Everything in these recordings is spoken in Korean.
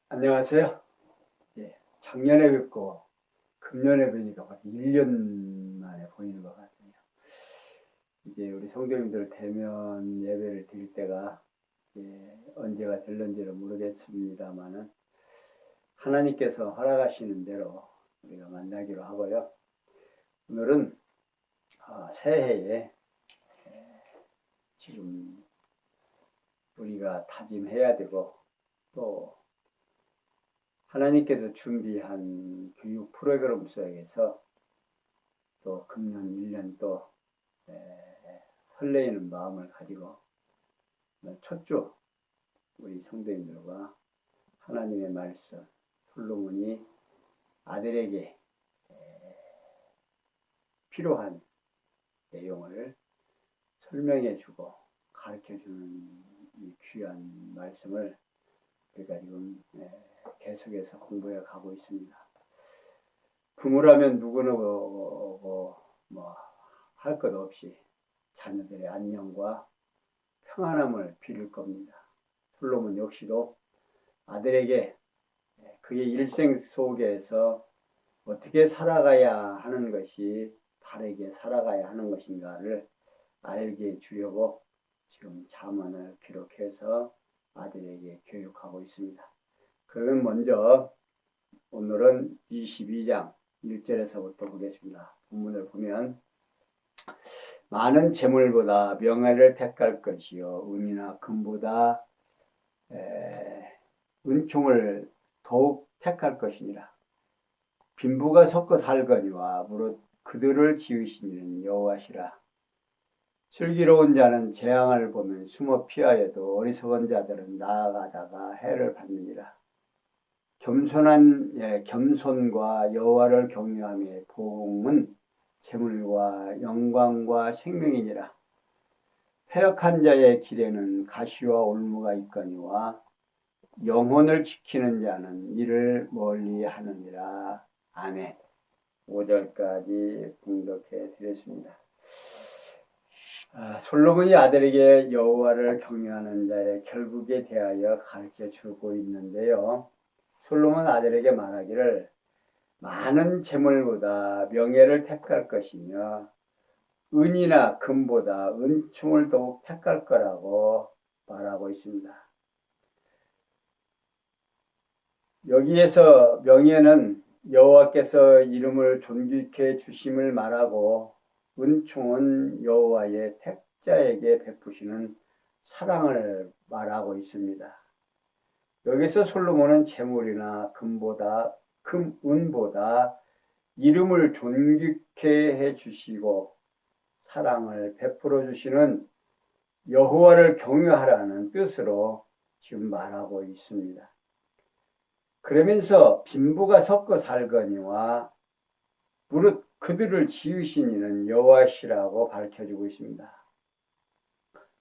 안녕하세요. 예, 작년에 뵙고 금년에 뵈니까 벌써 1년 만에 보이는 것 같네요. 이제 우리 성도님들 대면 예배를 드릴 때가 언제가 될런지는 모르겠습니다만은 하나님께서 허락하시는 대로 우리가 만나기로 하고요. 오늘은 새해에 지금 우리가 다짐해야 되고 또 하나님께서 준비한 교육 프로그램 속에서 또 금년 1년 또 설레이는 마음을 가지고 첫 주 우리 성도님들과 하나님의 말씀 솔로몬이 아들에게 필요한 내용을 설명해 주고 가르쳐 주는 이 귀한 말씀을 우리가 지금 계속해서 공부해 가고 있습니다. 부모라면 누구나 할 것 없이 자녀들의 안녕과 평안함을 빌을 겁니다. 솔로몬 역시도 아들에게 그의 일생 속에서 어떻게 살아가야 하는 것이 바르게 살아가야 하는 것인가를 알게 주려고 지금 잠언을 기록해서 아들에게 교육하고 있습니다. 그러면 먼저 오늘은 22장 1절에서부터 보겠습니다. 본문을 보면 많은 재물보다 명예를 택할 것이요 은이나 금보다 은총을 더욱 택할 것이니라. 빈부가 섞어 살거니와 무릇 그들을 지으신 이는 여호와시라. 슬기로운 자는 재앙을 보면 숨어 피하여도 어리석은 자들은 나아가다가 해를 받느니라. 겸손과 여호와를 경외함의 보응은 재물과 영광과 생명이니라. 패역한 자의 길에는 가시와 올무가 있거니와 영혼을 지키는 자는 이를 멀리 하느니라. 아멘. 5절까지 봉독해 드렸습니다. 솔로몬이 아들에게 여호와를 경외하는 자의 결국에 대하여 가르쳐 주고 있는데요. 솔로몬 아들에게 말하기를 많은 재물보다 명예를 택할 것이며 은이나 금보다 은총을 더욱 택할 거라고 말하고 있습니다. 여기에서 명예는 여호와께서 이름을 존귀케 주심을 말하고 은총은 여호와의 택자에게 베푸시는 사랑을 말하고 있습니다. 여기서 솔로몬은 재물이나 은보다 이름을 존귀케 해주시고 사랑을 베풀어 주시는 여호와를 경외하라는 뜻으로 지금 말하고 있습니다. 그러면서 빈부가 섞어 살거니와 무릇 그들을 지으신 이는 여호와시라고 밝혀주고 있습니다.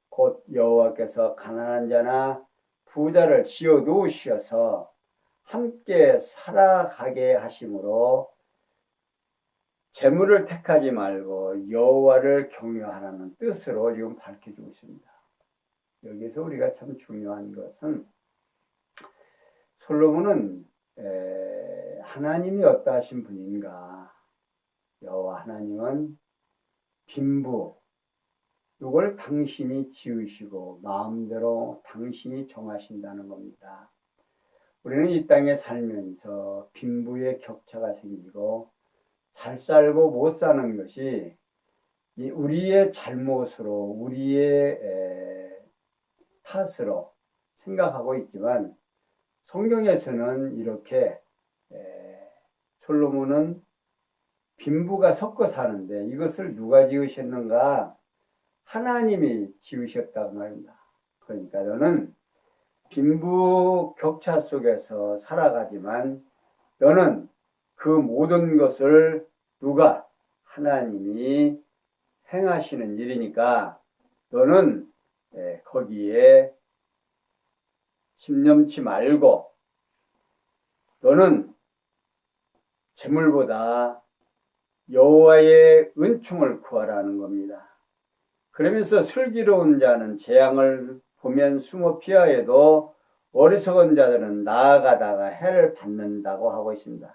곧 여호와께서 가난한 자나 부자를 지어 놓으셔서 함께 살아가게 하심으로 재물을 택하지 말고 여호와를 경외하라는 뜻으로 지금 밝혀주고 있습니다. 여기서 우리가 참 중요한 것은 솔로몬은 하나님이 어떠하신 분인가? 여호와 하나님은 빈부, 이걸 당신이 지으시고 마음대로 당신이 정하신다는 겁니다. 우리는 이 땅에 살면서 빈부의 격차가 생기고 잘 살고 못 사는 것이 우리의 잘못으로 우리의 탓으로 생각하고 있지만 성경에서는 이렇게 솔로몬은 빈부가 섞어 사는데 이것을 누가 지으셨는가? 하나님이 지으셨다고 말입니다. 그러니까 너는 빈부 격차 속에서 살아가지만 너는 그 모든 것을 누가? 하나님이 행하시는 일이니까 너는 거기에 심념치 말고 너는 재물보다 여호와의 은총을 구하라는 겁니다. 그러면서 슬기로운 자는 재앙을 보면 숨어 피하여도 어리석은 자들은 나아가다가 해를 받는다고 하고 있습니다.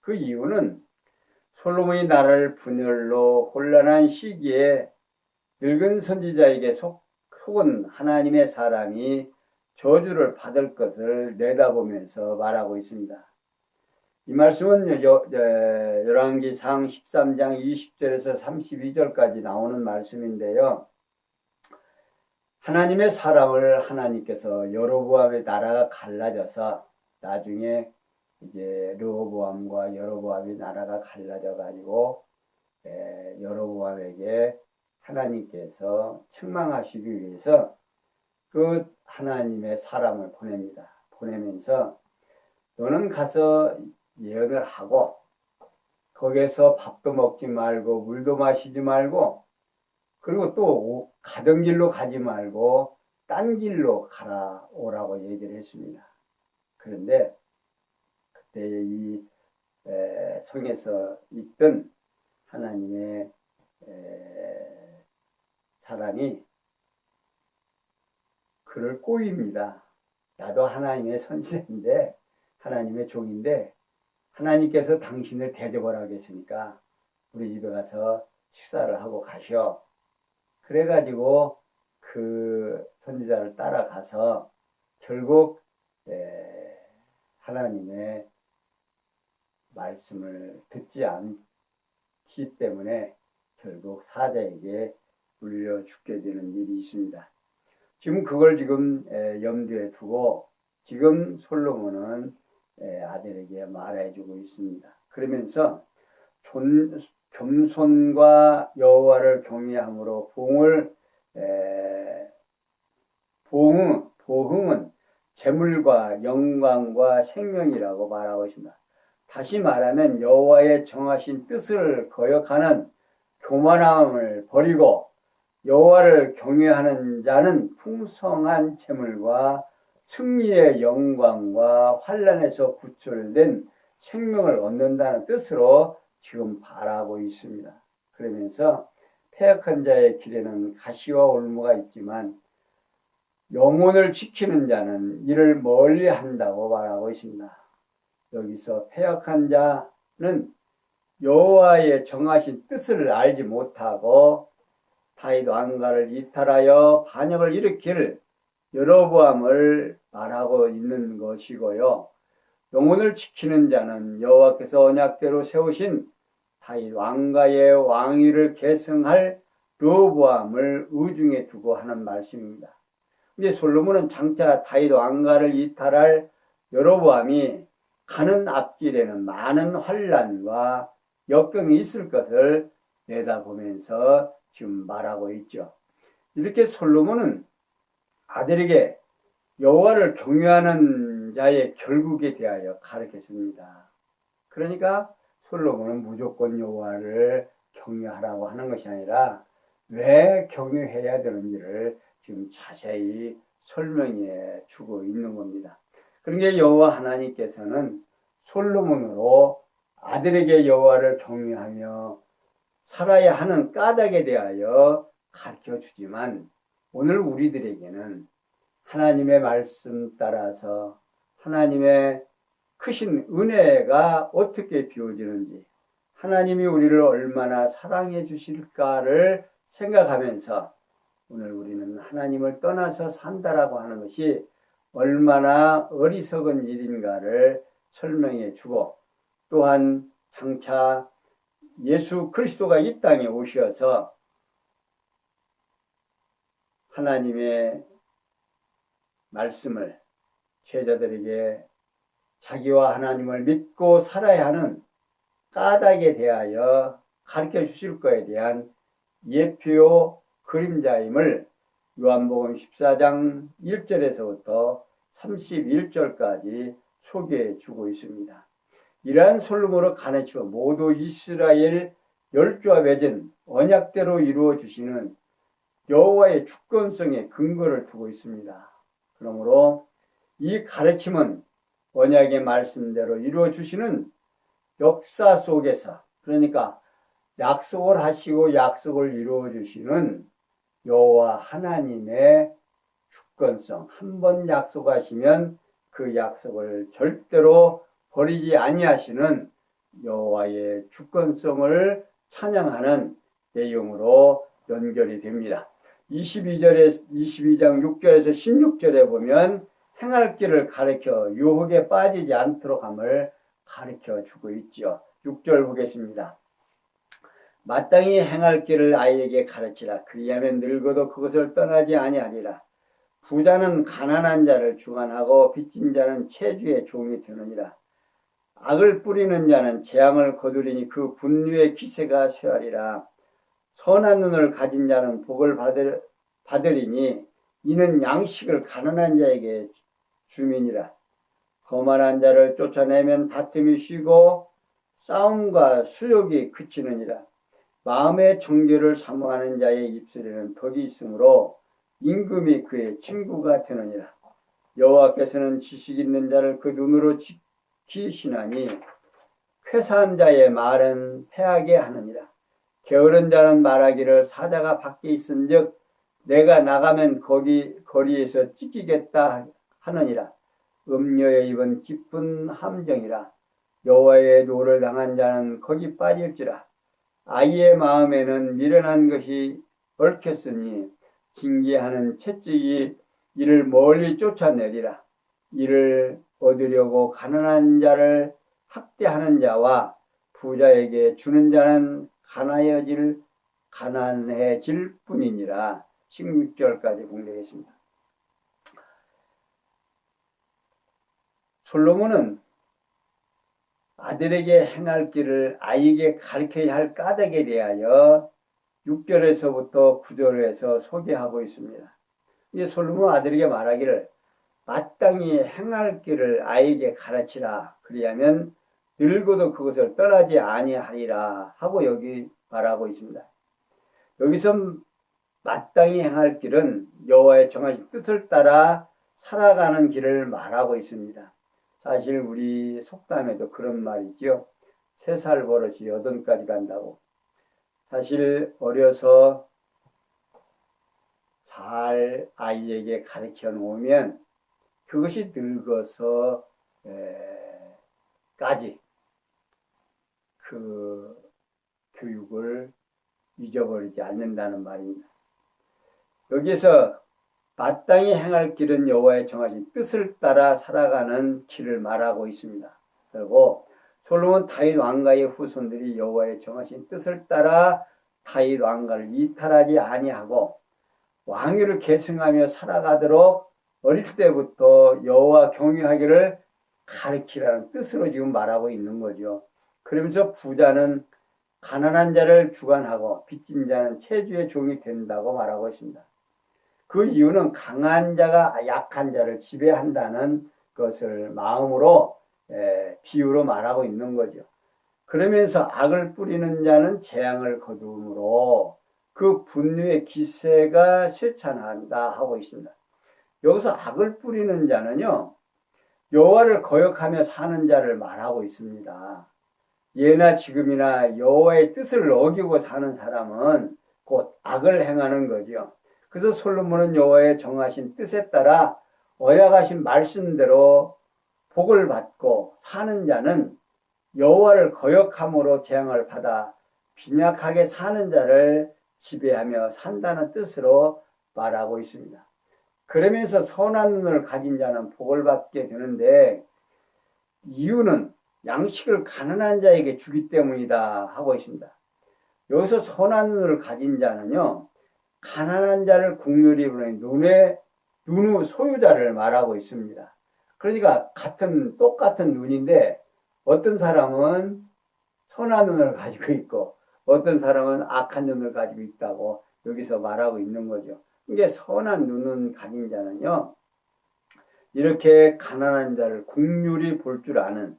그 이유는 솔로몬이 나라를 분열로 혼란한 시기에 늙은 선지자에게 속은 하나님의 사람이 저주를 받을 것을 내다보면서 말하고 있습니다. 이 말씀은 열왕기상 13장 20절에서 32절까지 나오는 말씀인데요. 하나님의 사람을 하나님께서 여로보암의 나라가 갈라져서 나중에 이제 르호보암과 여로보암의 나라가 갈라져 가지고 여로보암에게 하나님께서 책망하시기 위해서 그 하나님의 사람을 보냅니다. 보내면서 너는 가서 예언을 하고 거기에서 밥도 먹지 말고 물도 마시지 말고 그리고 또 가던 길로 가지 말고 딴 길로 가라 오라고 얘기를 했습니다. 그런데 그때 이 성에서 있던 하나님의 사람이 그를 꼬입니다. 나도 하나님의 선지자인데 하나님의 종인데 하나님께서 당신을 대접을 하겠으니까 우리 집에 가서 식사를 하고 가셔. 그래가지고 그 선지자를 따라가서 결국 하나님의 말씀을 듣지 않기 때문에 결국 사자에게 물려 죽게 되는 일이 있습니다. 지금 그걸 지금 염두에 두고 지금 솔로몬은 아들에게 말해주고 있습니다. 그러면서 겸손과 여호와를 경외함으로 보응은 재물과 영광과 생명이라고 말하고 있습니다. 다시 말하면 여호와의 정하신 뜻을 거역하는 교만함을 버리고 여호와를 경외하는 자는 풍성한 재물과 승리의 영광과 환난에서 구출된 생명을 얻는다는 뜻으로 지금 바라고 있습니다. 그러면서 패역한 자의 길에는 가시와 올무가 있지만 영혼을 지키는 자는 이를 멀리 한다고 말하고 있습니다. 여기서 패역한 자는 여호와의 정하신 뜻을 알지 못하고 다윗 왕가를 이탈하여 반역을 일으킬 여로보암을 말하고 있는 것이고요. 영혼을 지키는 자는 여호와께서 언약대로 세우신 다윗 왕가의 왕위를 계승할 르호보암을 의중에 두고 하는 말씀입니다. 이제 솔로몬은 장차 다윗 왕가를 이탈할 여로보암이 가는 앞길에는 많은 환난과 역경이 있을 것을 내다보면서 지금 말하고 있죠. 이렇게 솔로몬은 아들에게 여호와를 경외하는 자의 결국에 대하여 가르쳤습니다. 그러니까 솔로몬은 무조건 여호와를 경외하라고 하는 것이 아니라 왜 경외해야 되는지를 지금 자세히 설명해 주고 있는 겁니다. 그러니까 여호와 하나님께서는 솔로몬으로 아들에게 여호와를 경외하며 살아야 하는 까닭에 대하여 가르쳐 주지만 오늘 우리들에게는 하나님의 말씀 따라서 하나님의 크신 은혜가 어떻게 비워지는지 하나님이 우리를 얼마나 사랑해 주실까를 생각하면서 오늘 우리는 하나님을 떠나서 산다라고 하는 것이 얼마나 어리석은 일인가를 설명해 주고 또한 장차 예수 그리스도가 이 땅에 오셔서 하나님의 말씀을 제자들에게 자기와 하나님을 믿고 살아야 하는 까닭에 대하여 가르쳐 주실 것에 대한 예표 그림자임을 요한복음 14장 1절에서부터 31절까지 소개해 주고 있습니다. 이러한 솔로몬으로 가르치고 모두 이스라엘 열조와 맺은 언약대로 이루어 주시는 여호와의 주권성에 근거를 두고 있습니다. 그러므로 이 가르침은 언약의 말씀대로 이루어 주시는 역사 속에서 그러니까 약속을 하시고 약속을 이루어 주시는 여호와 하나님의 주권성. 한 번 약속하시면 그 약속을 절대로 버리지 아니하시는 여호와의 주권성을 찬양하는 내용으로 연결이 됩니다. 22장 6절에서 16절에 보면 행할 길을 가르쳐 유혹에 빠지지 않도록 함을 가르쳐 주고 있죠. 6절 보겠습니다. 마땅히 행할 길을 아이에게 가르치라. 그리하면 늙어도 그것을 떠나지 아니하리라. 부자는 가난한 자를 주관하고 빚진 자는 채주의 종이 되느니라. 악을 뿌리는 자는 재앙을 거두리니 그 분류의 기세가 쇠하리라. 선한 눈을 가진 자는 복을 받으리니 이는 양식을 가난한 자에게 주민이라. 거만한 자를 쫓아내면 다툼이 쉬고 싸움과 수욕이 그치느니라. 마음의 정죄를 사모하는 자의 입술에는 덕이 있으므로 임금이 그의 친구가 되느니라. 여호와께서는 지식 있는 자를 그 눈으로 지키시나니 쾌사한 자의 말은 패하게 하느니라. 게으른 자는 말하기를 사자가 밖에 있은즉 내가 나가면 거리에서 찢기겠다 하느니라. 음녀의 입은 깊은 함정이라. 여호와의 노를 당한 자는 거기 빠질지라. 아이의 마음에는 미련한 것이 얽혔으니 징계하는 채찍이 이를 멀리 쫓아내리라. 이를 얻으려고 가난한 자를 학대하는 자와 부자에게 주는 자는 가난해질 뿐이니라. 16절까지 공개했습니다. 솔로몬은 아들에게 행할 길을 아이에게 가르쳐야 할 까닭에 대하여 6절에서부터 9절에서 소개하고 있습니다. 이 솔로몬 아들에게 말하기를 마땅히 행할 길을 아이에게 가르치라. 그리하면 늙어도 그것을 떠나지 아니하리라 하고 여기 말하고 있습니다. 여기서 마땅히 행할 길은 여호와의 정하신 뜻을 따라 살아가는 길을 말하고 있습니다. 사실 우리 속담에도 그런 말이 있죠. 3살 버릇이 8까지 간다고. 사실 어려서 잘 아이에게 가르쳐 놓으면 그것이 늙어서 까지 그 교육을 잊어버리지 않는다는 말입니다. 여기서 마땅히 행할 길은 여호와의 정하신 뜻을 따라 살아가는 길을 말하고 있습니다. 그리고 솔로몬 다윗 왕가의 후손들이 여호와의 정하신 뜻을 따라 다윗 왕가를 이탈하지 아니하고 왕위를 계승하며 살아가도록 어릴 때부터 여호와 경외하기를 가르치라는 뜻으로 지금 말하고 있는 거죠. 그러면서 부자는 가난한 자를 주관하고 빚진 자는 채주의 종이 된다고 말하고 있습니다. 그 이유는 강한 자가 약한 자를 지배한다는 것을 마음으로 비유로 말하고 있는 거죠. 그러면서 악을 뿌리는 자는 재앙을 거두므로 그 분노의 기세가 쇠찬한다 하고 있습니다. 여기서 악을 뿌리는 자는요, 여호와를 거역하며 사는 자를 말하고 있습니다. 예나 지금이나 여호와의 뜻을 어기고 사는 사람은 곧 악을 행하는 거죠. 그래서 솔로몬은 여호와의 정하신 뜻에 따라 언약하신 말씀대로 복을 받고 사는 자는 여호와를 거역함으로 재앙을 받아 빈약하게 사는 자를 지배하며 산다는 뜻으로 말하고 있습니다. 그러면서 선한 눈을 가진 자는 복을 받게 되는데 이유는 양식을 가난한 자에게 주기 때문이다 하고 있습니다. 여기서 선한 눈을 가진 자는요, 가난한 자를 국률이 부르는 눈의 소유자를 말하고 있습니다. 그러니까 똑같은 눈인데 어떤 사람은 선한 눈을 가지고 있고 어떤 사람은 악한 눈을 가지고 있다고 여기서 말하고 있는 거죠. 이게 선한 눈은 가진 자는요, 이렇게 가난한 자를 국률이 볼 줄 아는,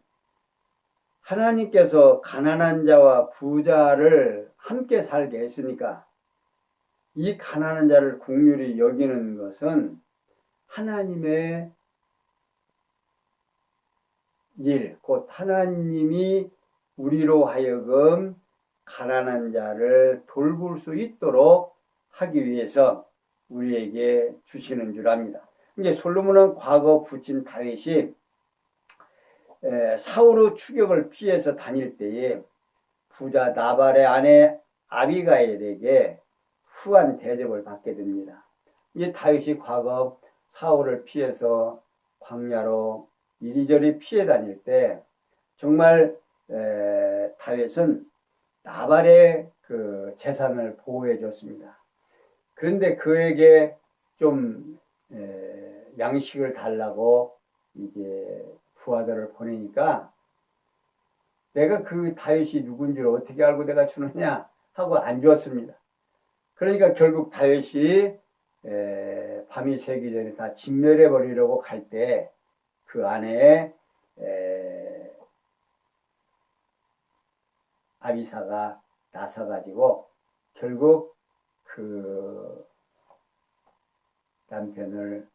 하나님께서 가난한 자와 부자를 함께 살게 했으니까 이 가난한 자를 국률이 여기는 것은 하나님의 일, 곧 하나님이 우리로 하여금 가난한 자를 돌볼 수 있도록 하기 위해서 우리에게 주시는 줄 압니다. 이게 솔로몬은 과거 부친 다윗이 사울의 추격을 피해서 다닐 때에 부자 나발의 아내 아비가일에게 후한 대접을 받게 됩니다. 이 다윗이 과거 사울을 피해서 광야로 이리저리 피해 다닐 때 정말 다윗은 나발의 그 재산을 보호해 줬습니다. 그런데 그에게 좀 양식을 달라고 이게 부하들을 보내니까 내가 그 다윗이 누군지를 어떻게 알고 내가 주느냐 하고 안 주었습니다. 그러니까 결국 다윗이 밤이 새기 전에 다 진멸해 버리려고 갈 때 그 아내의 아비사가 나서가지고 결국 그 남편을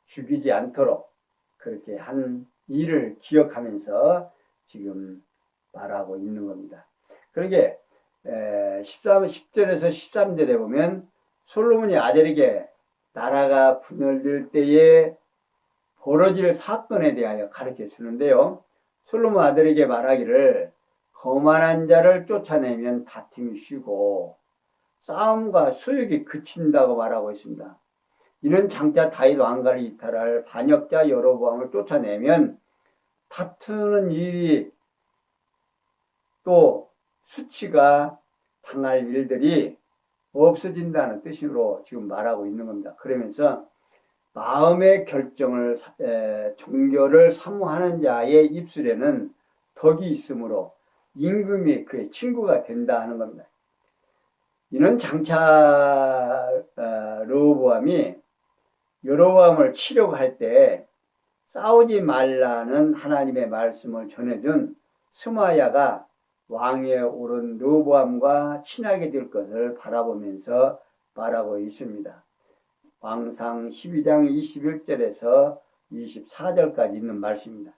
죽이지 않도록 그렇게 한 일을 기억하면서 지금 말하고 있는 겁니다. 그러게 10절에서 13절에 보면 솔로몬이 아들에게 나라가 분열될 때에 벌어질 사건에 대하여 가르쳐 주는데요. 솔로몬 아들에게 말하기를 거만한 자를 쫓아내면 다툼이 쉬고 싸움과 수욕이 그친다고 말하고 있습니다. 이는 장차 다윗 왕가를 이탈할 반역자 여로보암을 쫓아내면 다투는 일이 또 수치가 당할 일들이 없어진다는 뜻으로 지금 말하고 있는 겁니다. 그러면서 마음의 결정을 종교를 사모하는 자의 입술에는 덕이 있으므로 임금이 그의 친구가 된다 하는 겁니다. 이는 장차 르호보암이 여로보암을 치려고 할 때 싸우지 말라는 하나님의 말씀을 전해준 스마야가 왕위에 오른 르호보암과 친하게 될 것을 바라보면서 말하고 있습니다. 왕상 12장 21절에서 24절까지 있는 말씀입니다.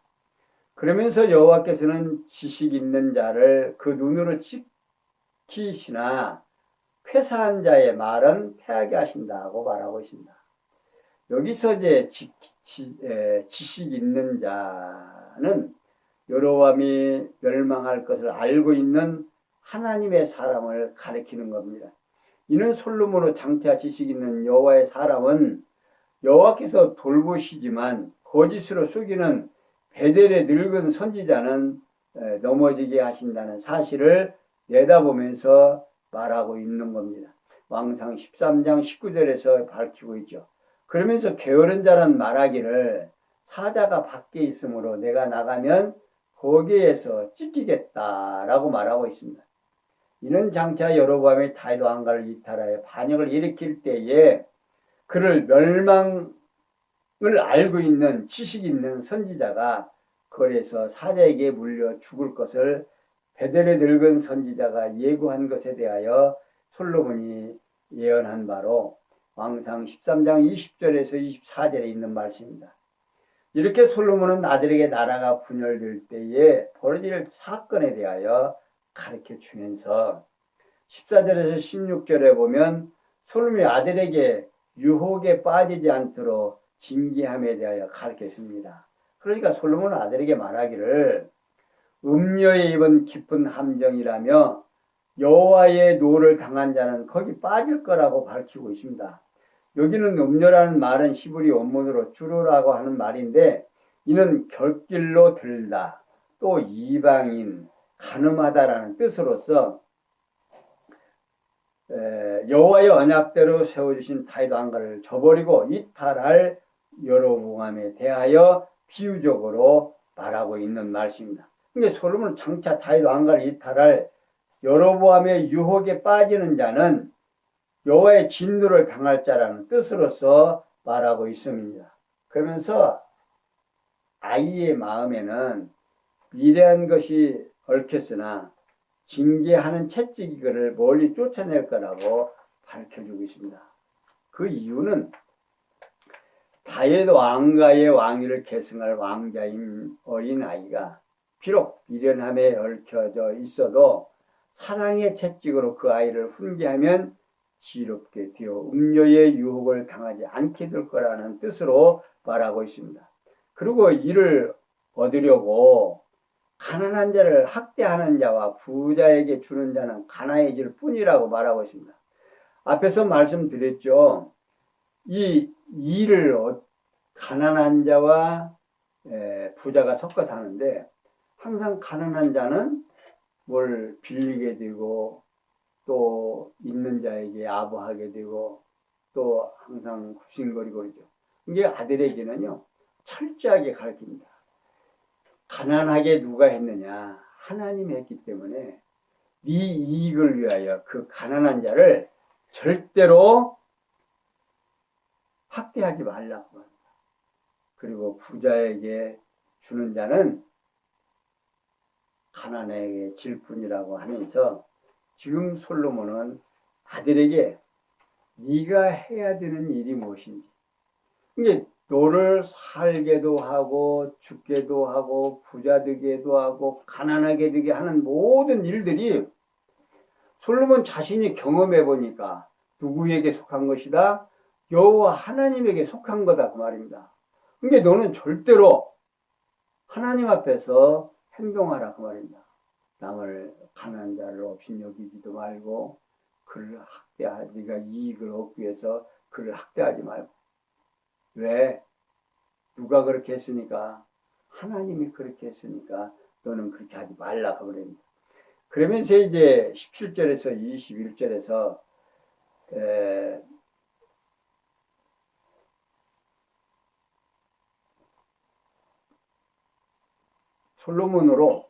그러면서 여호와께서는 지식 있는 자를 그 눈으로 지키시나 쾌사한 자의 말은 패하게 하신다고 말하고 있습니다. 여기서 이제 지식 있는 자는 여로보암이 멸망할 것을 알고 있는 하나님의 사람을 가리키는 겁니다. 이는 솔로몬의 장차 지식 있는 여호와의 사람은 여호와께서 돌보시지만 거짓으로 속이는 베델의 늙은 선지자는 넘어지게 하신다는 사실을 내다보면서 말하고 있는 겁니다. 왕상 13장 19절에서 밝히고 있죠. 그러면서 게으른 자는 말하기를 사자가 밖에 있으므로 내가 나가면 거기에서 찢기겠다라고 말하고 있습니다. 이는 장차 여로보암이 다윗 왕가를 이탈하여 반역을 일으킬 때에 그를 멸망을 알고 있는 지식 있는 선지자가 거리에서 사자에게 물려 죽을 것을 베델의 늙은 선지자가 예고한 것에 대하여 솔로몬이 예언한 바로 왕상 13장 20절에서 24절에 있는 말씀입니다. 이렇게 솔로몬은 아들에게 나라가 분열될 때에 벌어질 사건에 대하여 가르쳐 주면서 14절에서 16절에 보면 솔로몬이 아들에게 유혹에 빠지지 않도록 징계함에 대하여 가르쳐 줍니다. 그러니까 솔로몬은 아들에게 말하기를 음녀에 입은 깊은 함정이라며 여호와의 노를 당한 자는 거기 빠질 거라고 밝히고 있습니다. 여기는 음녀라는 말은 히브리 원문으로 주로라고 하는 말인데 이는 결길로 들다 또 이방인 간음하다라는 뜻으로서 여호와의 언약대로 세워주신 다윗 왕가를 저버리고 이탈할 여로보암에 대하여 비유적으로 말하고 있는 말씀입니다. 그러니까 솔로몬은 장차 다윗 왕가를 이탈할 여로보암의 유혹에 빠지는 자는 여호와의 진노를 당할 자라는 뜻으로서 말하고 있습니다. 그러면서 아이의 마음에는 미래한 것이 얽혔으나 징계하는 채찍이 그를 멀리 쫓아낼 거라고 밝혀주고 있습니다. 그 이유는 다윗 왕가의 왕위를 계승할 왕자인 어린아이가 비록 미련함에 얽혀져 있어도 사랑의 채찍으로 그 아이를 훈계하면 지혜롭게 되어 음녀의 유혹을 당하지 않게 될 거라는 뜻으로 말하고 있습니다. 그리고 이를 얻으려고 가난한 자를 학대하는 자와 부자에게 주는 자는 가난해질 뿐이라고 말하고 있습니다. 앞에서 말씀드렸죠. 이 일을 가난한 자와 부자가 섞어 사는데 항상 가난한 자는 뭘 빌리게 되고 또 있는 자에게 아부하게 되고 또 항상 굽신거리고 그러죠. 이게 아들에게는요 철저하게 가르칩니다. 가난하게 누가 했느냐? 하나님이 했기 때문에 네 이익을 위하여 그 가난한 자를 절대로 학대하지 말라고 합니다. 그리고 부자에게 주는 자는 가난하게 질 뿐이라고 하면서 지금 솔로몬은 아들에게 네가 해야 되는 일이 무엇인지, 이게 너를 살게도 하고 죽게도 하고 부자 되게도 하고 가난하게 되게 하는 모든 일들이 솔로몬 자신이 경험해 보니까 누구에게 속한 것이다? 여호와 하나님에게 속한 거다 그 말입니다. 그러니까 너는 절대로 하나님 앞에서 행동하라 그 말입니다. 남을 가난한 자를 없인 여기지도 말고 그를 학대하지, 네가 이익을 얻기 위해서 그를 학대하지 말고. 왜? 누가 그렇게 했으니까? 하나님이 그렇게 했으니까 너는 그렇게 하지 말라 그럽니다. 그러면서 이제 17절에서 21절에서 솔로몬으로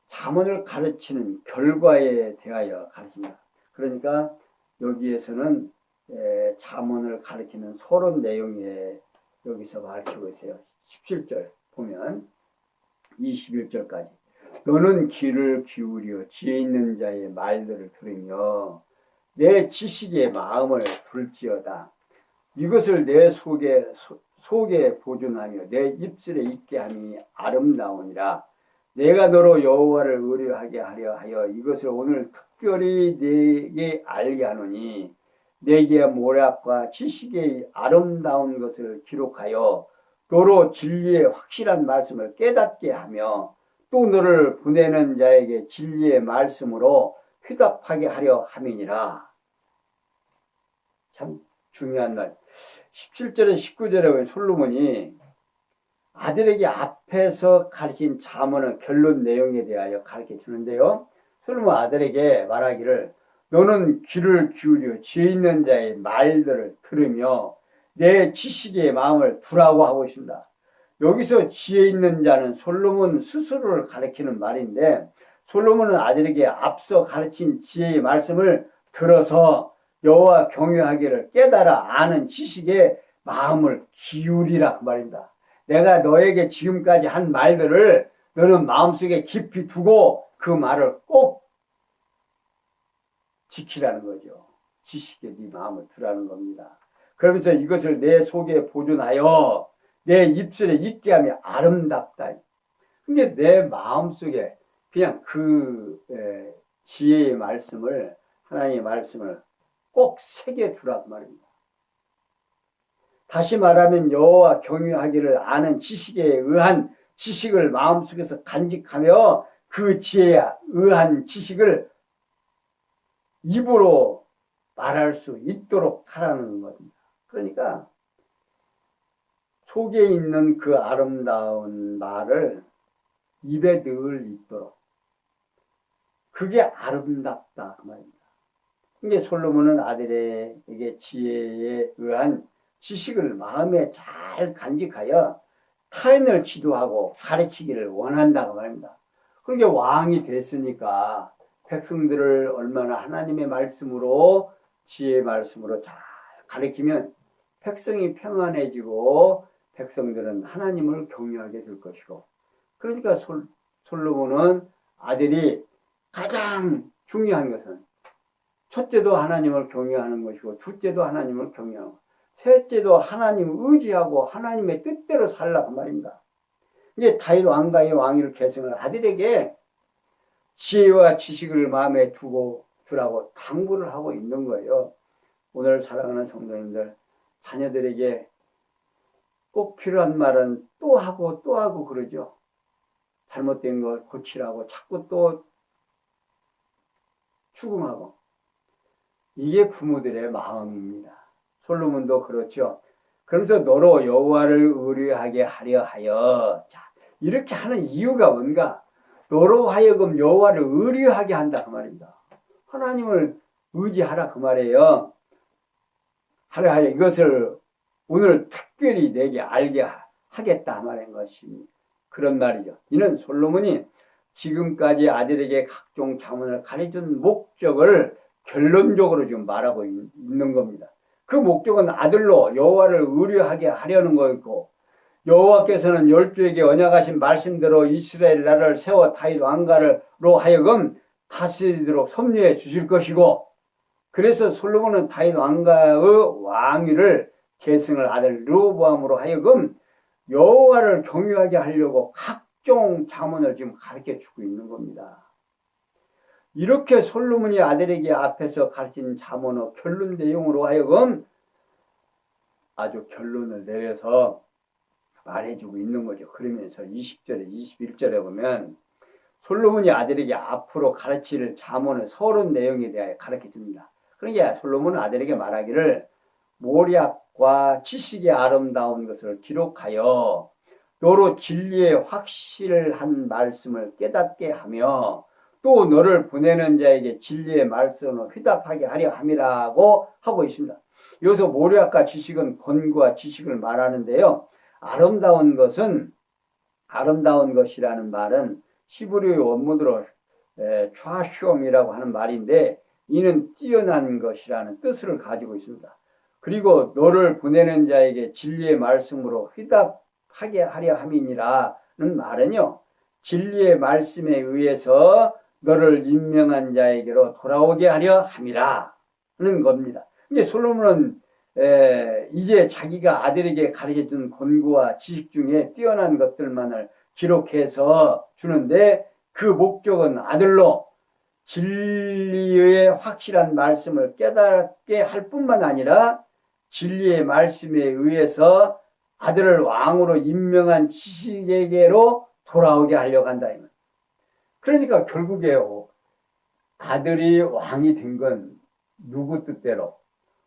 잠언을 가르치는 결과에 대하여 가르칩니다. 그러니까 여기에서는 잠언을 가르치는 서론 내용에 여기서 밝히고 있어요. 17절 보면 21절까지 너는 귀를 기울여 지혜 있는 자의 말들을 들으며 내 지식의 마음을 둘지어다. 이것을 내 속에 보존하며 내 입술에 있게 함이 아름다우니라. 내가 너로 여호와를 의뢰하게 하려 하여 이것을 오늘 특별히 네게 알게 하노니 내게 모략과 지식의 아름다운 것을 기록하여 너로 진리의 확실한 말씀을 깨닫게 하며 또 너를 보내는 자에게 진리의 말씀으로 회답하게 하려 함이니라. 참 중요한 말. 17절에 19절에 솔로몬이 아들에게 앞에서 가르친 잠언의 결론 내용에 대하여 가르쳐 주는데요. 솔로몬 아들에게 말하기를 너는 귀를 기울여 지혜 있는 자의 말들을 들으며 내 지식의 마음을 두라고 하고 있습니다. 여기서 지혜 있는 자는 솔로몬 스스로를 가리키는 말인데 솔로몬은 아들에게 앞서 가르친 지혜의 말씀을 들어서 여호와 경외하기를 깨달아 아는 지식에 마음을 기울이라 그 말입니다. 내가 너에게 지금까지 한 말들을 너는 마음속에 깊이 두고 그 말을 꼭 지키라는 거죠. 지식에 네 마음을 두라는 겁니다. 그러면서 이것을 내 속에 보존하여 내 입술에 있게 하며 아름답다. 근데 내 마음속에 그냥 그 지혜의 말씀을 하나님의 말씀을 꼭 새겨두라 그 말입니다. 다시 말하면 여호와 경외하기를 아는 지식에 의한 지식을 마음속에서 간직하며 그 지혜에 의한 지식을 입으로 말할 수 있도록 하라는 겁니다. 그러니까 속에 있는 그 아름다운 말을 입에 늘 있도록 그게 아름답다 그 말입니다. 이게 솔로몬은 아들에게 지혜에 의한 지식을 마음에 잘 간직하여 타인을 지도하고 가르치기를 원한다고 말입니다. 그러니까 왕이 됐으니까 백성들을 얼마나 하나님의 말씀으로 지혜의 말씀으로 잘 가르치면 백성이 평안해지고 백성들은 하나님을 경외하게 될 것이고 그러니까 솔로몬은 아들이 가장 중요한 것은 첫째도 하나님을 경외하는 것이고 둘째도 하나님을 경외하고 셋째도 하나님을 의지하고 하나님의 뜻대로 살라고 말입니다. 이게 다윗 왕가의 왕위를 계승을 아들에게 지혜와 지식을 마음에 두고 주라고 당부를 하고 있는 거예요. 오늘 사랑하는 성도님들, 자녀들에게 꼭 필요한 말은 또 하고 또 하고 그러죠. 잘못된 걸 고치라고 자꾸 또 추궁하고. 이게 부모들의 마음입니다. 솔로몬도 그렇죠. 그러면서 너로 여호와를 의뢰하게 하려 하여. 자, 이렇게 하는 이유가 뭔가? 너로 하여금 여호와를 의뢰하게 한다 그 말입니다. 하나님을 의지하라 그 말이에요. 하려 하여 이것을 오늘 특별히 내게 알게 하겠다 말인 것입니다. 그런 말이죠. 이는 솔로몬이 지금까지 아들에게 각종 자문을 가르쳐준 목적을 결론적으로 지금 말하고 있는 겁니다. 그 목적은 아들로 여호와를 의뢰하게 하려는 거였고, 여호와께서는 열조에게 언약하신 말씀대로 이스라엘 나라를 세워 다윗 왕가로 하여금 다스리도록 섭리해 주실 것이고, 그래서 솔로몬은 다윗 왕가의 왕위를 계승을 아들 르호보암으로 하여금 여호와를 경외하게 하려고 각종 자문을 지금 가르쳐 주고 있는 겁니다. 이렇게 솔로몬이 아들에게 앞에서 가르친 자문의 결론 내용으로 하여금 아주 결론을 내려서 말해주고 있는 거죠. 그러면서 20절에 21절에 보면 솔로몬이 아들에게 앞으로 가르칠 자문의 서론 내용에 대하여 가르쳐 줍니다. 그러니까 솔로몬은 아들에게 말하기를 모략과 지식의 아름다운 것을 기록하여 너로 진리의 확실한 말씀을 깨닫게 하며 또 너를 보내는 자에게 진리의 말씀을 회답하게 하려 함이라고 하고 있습니다. 여기서 모략과 지식은 권과 지식을 말하는데요. 아름다운 것이라는 말은 히브리 원문으로 촤숑이라고 하는 말인데, 이는 뛰어난 것이라는 뜻을 가지고 있습니다. 그리고 너를 보내는 자에게 진리의 말씀으로 회답하게 하려 함이니라는 말은요, 진리의 말씀에 의해서 너를 임명한 자에게로 돌아오게 하려 함이라는 겁니다. 근데 솔로몬은 이제 자기가 아들에게 가르쳐준 권고와 지식 중에 뛰어난 것들만을 기록해서 주는데, 그 목적은 아들로 진리의 확실한 말씀을 깨닫게 할 뿐만 아니라 진리의 말씀에 의해서 아들을 왕으로 임명한 지식에게로 돌아오게 하려고 한다. 그러니까 결국에 아들이 왕이 된 건 누구 뜻대로?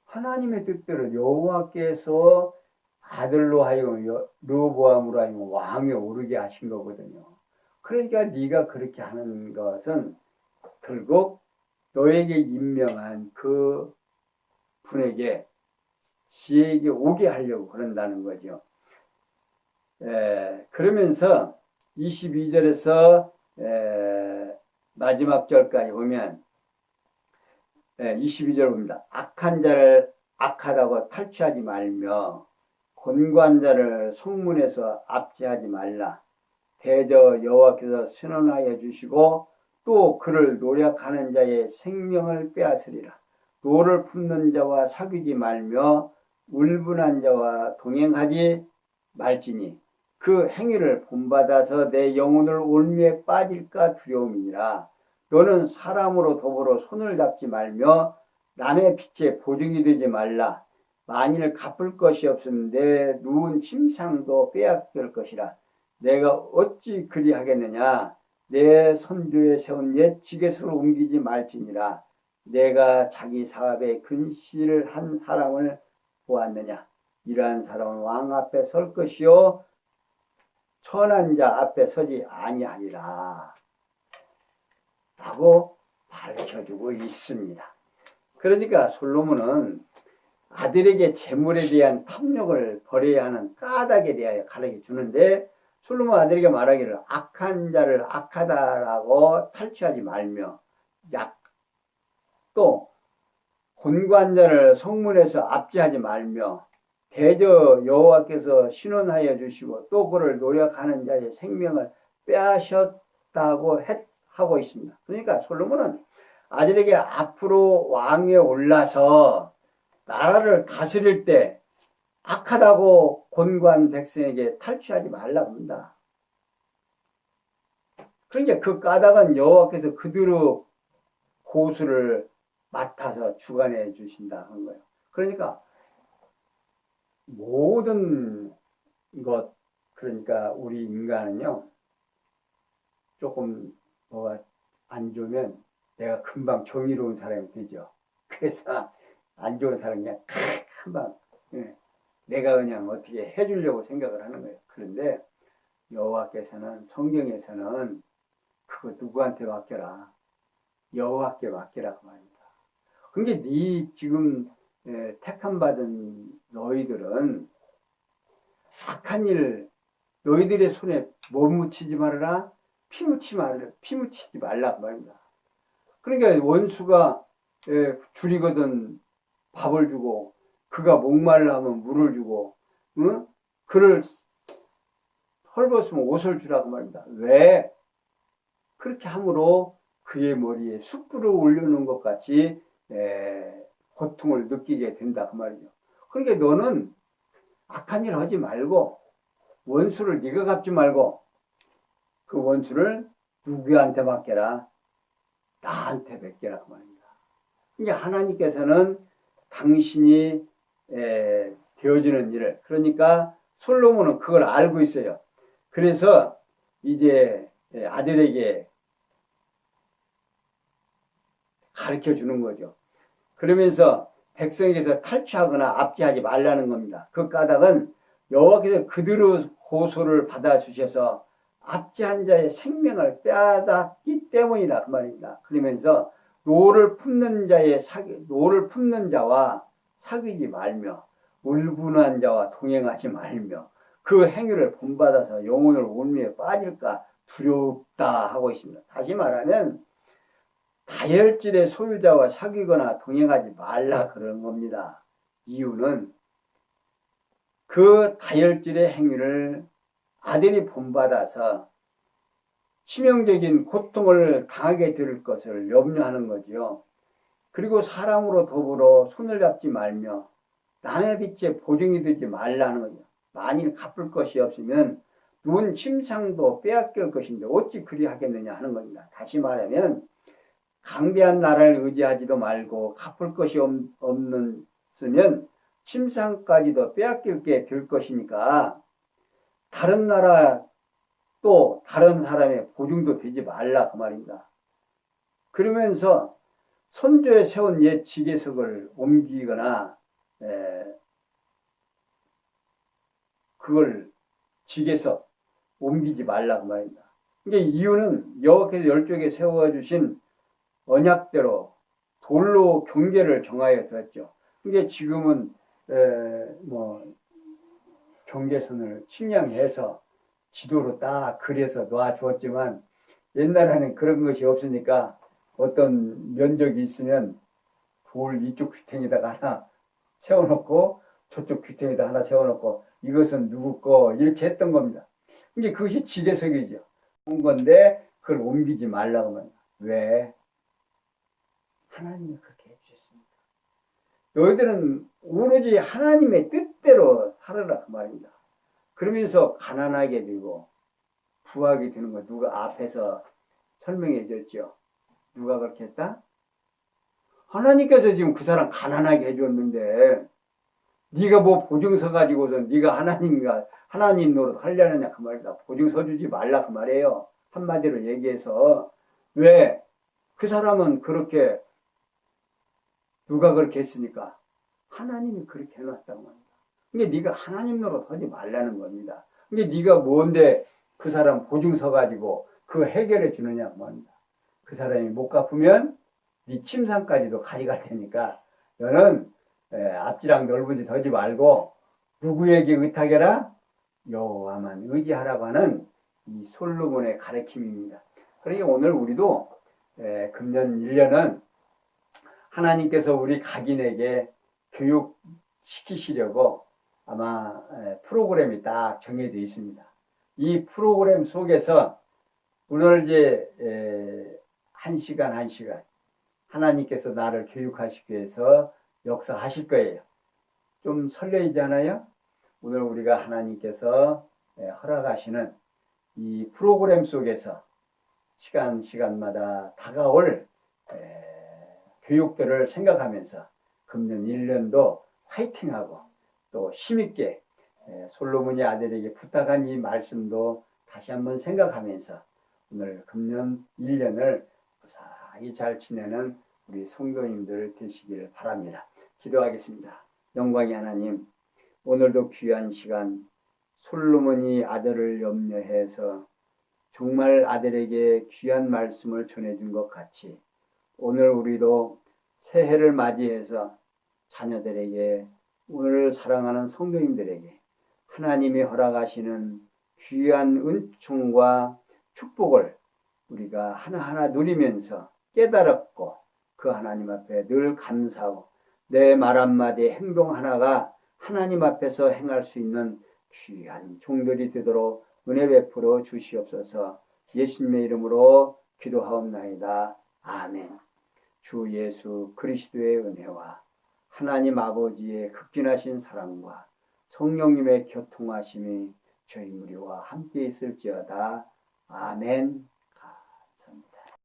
하나님의 뜻대로 여호와께서 아들로 하여금 르호보암으로 하여금 왕에 오르게 하신 거거든요. 그러니까 네가 그렇게 하는 것은 결국 너에게 임명한 그 분에게, 지혜에게 오게 하려고 그런다는 거죠. 그러면서 22절에서 마지막 절까지 보면 22절 봅니다. 악한 자를 악하다고 탈취하지 말며 곤고한 자를 성문에서 압제하지 말라. 대저 여호와께서 선언하여 주시고 또 그를 노력하는 자의 생명을 빼앗으리라. 노를 품는 자와 사귀지 말며 울분한 자와 동행하지 말지니 그 행위를 본받아서 내 영혼을 올무에 빠질까 두려움이니라. 너는 사람으로 더불어 손을 잡지 말며 남의 빛에 보증이 되지 말라. 만일 갚을 것이 없으면 내 누운 침상도 빼앗길 것이라. 내가 어찌 그리하겠느냐. 내 선조에 세운 옛 지게소를 옮기지 말지니라. 내가 자기 사업에 근시를 한 사람을 보았느냐. 이러한 사람은 왕 앞에 설 것이요 천한 자 앞에 서지 아니하리라 라고 밝혀주고 있습니다. 그러니까 솔로몬은 아들에게 재물에 대한 탐욕을 버려야 하는 까닭에 대하여 가르쳐 주는데, 솔로몬 아들에게 말하기를 악한 자를 악하다라고 탈취하지 말며, 또 곤고한 자를 성문에서 압제하지 말며, 대저 여호와께서 신원하여 주시고 또 그를 노력하는 자의 생명을 빼앗았다고 하고 있습니다. 그러니까 솔로몬은 아들에게 앞으로 왕에 올라서 나라를 다스릴 때 악하다고 곤고한 백성에게 탈취하지 말라고 합니다. 그러니까 그 까닭은 여호와께서 그대로 고수를 맡아서 주관해 주신다 한 거예요. 그러니까 모든 것, 그러니까 우리 인간은요, 조금 뭐가 안 좋으면 내가 금방 정의로운 사람이 되죠. 그래서 안 좋은 사람이 그냥 금방 내가 그냥 어떻게 해주려고 생각을 하는 거예요. 그런데 여호와께서는, 성경에서는 그거 누구한테 맡겨라? 여호와께 맡기라 그 말입니다. 그러니까 네 지금 택함 받은 너희들은 악한 일 너희들의 손에 못 묻히지 말아라, 피 묻히지 말라 그 말입니다. 그러니까 원수가 줄이거든 밥을 주고, 그가 목말라 하면 물을 주고, 응? 그를 헐벗으면 옷을 주라고 말입니다. 왜? 그렇게 함으로 그의 머리에 숯불을 올려놓은 것 같이 고통을 느끼게 된다 그 말이죠. 그러니까 너는 악한 일 하지 말고, 원수를 네가 갚지 말고 그 원수를 누구한테 맡겨라? 나한테 맡겨라 그 말입니다. 그러니까 하나님께서는 당신이 되어지는 일을, 그러니까 솔로몬은 그걸 알고 있어요. 그래서 이제 아들에게 가르쳐 주는 거죠. 그러면서 백성에게서 탈취하거나 압제하지 말라는 겁니다. 그 까닭은 여호와께서 그들의 고소를 받아주셔서 압제한 자의 생명을 빼앗았기 때문이다 그 말입니다. 그러면서 노를 품는 자와 사귀지 말며 울분한 자와 동행하지 말며 그 행위를 본받아서 영혼을 온미에 빠질까 두렵다 하고 있습니다. 다시 말하면 다혈질의 소유자와 사귀거나 동행하지 말라 그런 겁니다. 이유는 그 다혈질의 행위를 아들이 본받아서 치명적인 고통을 당하게 될 것을 염려하는 거지요. 그리고 사람으로 더불어 손을 잡지 말며 남의 빚에 보증이 되지 말라는 거죠. 만일 갚을 것이 없으면 눈 침상도 빼앗길 것인데 어찌 그리하겠느냐 하는 겁니다. 다시 말하면 강대한 나라를 의지하지도 말고 갚을 것이 없는 쓰면 침상까지도 빼앗길게 될 것이니까 다른 나라 또 다른 사람의 보증도 되지 말라 그 말입니다. 그러면서 선조에 세운 옛 지계석을 옮기거나 그걸 지계석 옮기지 말라 그 말입니다. 그러니까 이유는 여호와께서 열조에게 세워주신 언약대로 돌로 경계를 정하여 두었죠. 그게 지금은 경계선을 측량해서 지도로 딱 그려서 놔주었지만 옛날에는 그런 것이 없으니까 어떤 면적이 있으면 돌 이쪽 귀퉁이에다가 하나 세워놓고 저쪽 귀퉁이에다 하나 세워놓고 이것은 누구 거 이렇게 했던 겁니다. 이게 그것이 지계석이죠. 온 건데 그걸 옮기지 말라고 합니다. 왜? 하나님이 그렇게 해주셨습니다. 너희들은 오로지 하나님의 뜻대로 살아라 그 말입니다. 그러면서 가난하게 되고 부하게 되는 거 누가 앞에서 설명해 줬죠. 누가 그렇게 했다? 하나님께서 지금 그 사람 가난하게 해줬는데 네가 뭐 보증서 가지고서 네가 하나님 노릇 하려느냐 그 말이다. 보증서 주지 말라 그 말이에요. 한마디로 얘기해서. 왜? 그 사람은 그렇게 누가 그렇게 했으니까 하나님이 그렇게 해놨다고 합니다. 이게 네가 하나님 노릇 하지 말라는 겁니다. 이게 네가 뭔데 그 사람 보증서 가지고 그 해결해 주느냐 그 말입니다. 그 사람이 못 갚으면 네 침상까지도 가져갈 테니까 너는 앞지랑 넓은 데 더지 말고 누구에게 의탁해라? 여호와만 의지하라고 하는 이 솔로몬의 가르침입니다. 그러니까 오늘 우리도 금년 1년은 하나님께서 우리 각인에게 교육시키시려고 아마 프로그램이 딱 정해져 있습니다. 이 프로그램 속에서 오늘 이제 1시간 하나님께서 나를 교육하시기 위해서 역사하실 거예요. 좀 설레이지 않아요? 오늘 우리가 하나님께서 허락하시는 이 프로그램 속에서 시간마다 다가올 교육들을 생각하면서 금년 1년도 화이팅하고 또 힘있게 솔로몬이 아들에게 부탁한 이 말씀도 다시 한번 생각하면서 오늘 금년 1년을 무사히 잘 지내는 우리 성도님들 되시길 바랍니다. 기도하겠습니다. 영광의 하나님, 오늘도 귀한 시간 솔로몬이 아들을 염려해서 정말 아들에게 귀한 말씀을 전해준 것 같이 오늘 우리도 새해를 맞이해서 자녀들에게 오늘 사랑하는 성도님들에게 하나님이 허락하시는 귀한 은총과 축복을 우리가 하나하나 누리면서 깨달았고 그 하나님 앞에 늘 감사하고 내 말 한마디 행동 하나가 하나님 앞에서 행할 수 있는 귀한 종들이 되도록 은혜 베풀어 주시옵소서. 예수님의 이름으로 기도하옵나이다. 아멘. 주 예수 그리스도의 은혜와 하나님 아버지의 극진하신 사랑과 성령님의 교통하심이 저희 무리와 함께 있을지어다. 아멘.